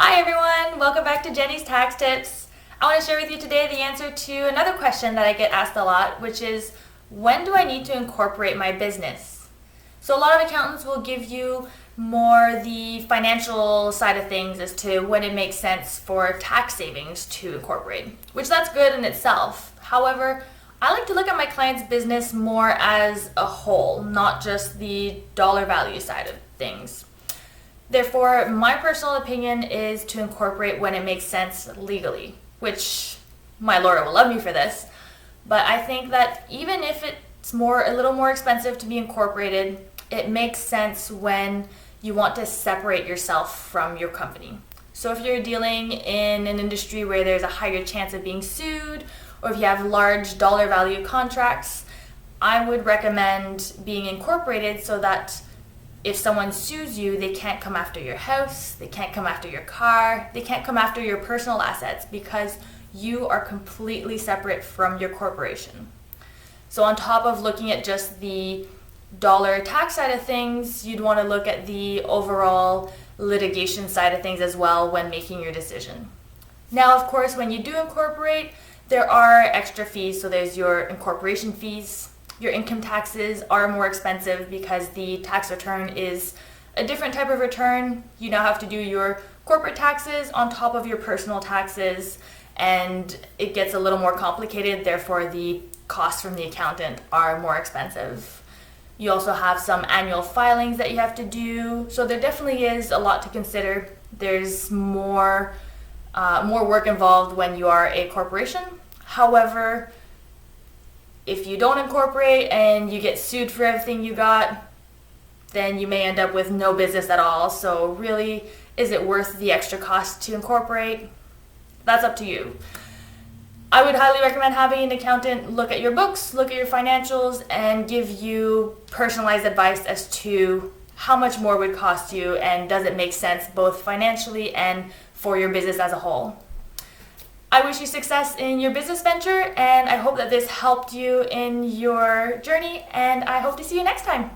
Hi everyone, welcome back to Jenny's Tax Tips. I want to share with you today the answer to another question that I get asked a lot, which is, when do I need to incorporate my business? So a lot of accountants will give you more the financial side of things as to when it makes sense for tax savings to incorporate, which that's good in itself. However, I like to look at my client's business more as a whole, not just the dollar value side of things. Therefore, my personal opinion is to incorporate when it makes sense legally, which my lawyer will love me for this, but I think that even if it's a little more expensive to be incorporated, it makes sense when you want to separate yourself from your company. So if you're dealing in an industry where there's a higher chance of being sued, or if you have large dollar value contracts, I would recommend being incorporated so that if someone sues you, they can't come after your house, they can't come after your car, they can't come after your personal assets because you are completely separate from your corporation. So on top of looking at just the dollar tax side of things, you'd want to look at the overall litigation side of things as well when making your decision. Now, of course, when you do incorporate, there are extra fees. So there's your incorporation fees. Your income taxes are more expensive because the tax return is a different type of return. You now have to do your corporate taxes on top of your personal taxes, and it gets a little more complicated. Therefore, the costs from the accountant are more expensive. You also have some annual filings that you have to do. So there definitely is a lot to consider. There's more work involved when you are a corporation. However, if you don't incorporate and you get sued for everything you got, then you may end up with no business at all. So really, is it worth the extra cost to incorporate? That's up to you. I would highly recommend having an accountant look at your books, look at your financials, and give you personalized advice as to how much more would cost you and does it make sense both financially and for your business as a whole. I wish you success in your business venture, and I hope that this helped you in your journey, and I hope to see you next time.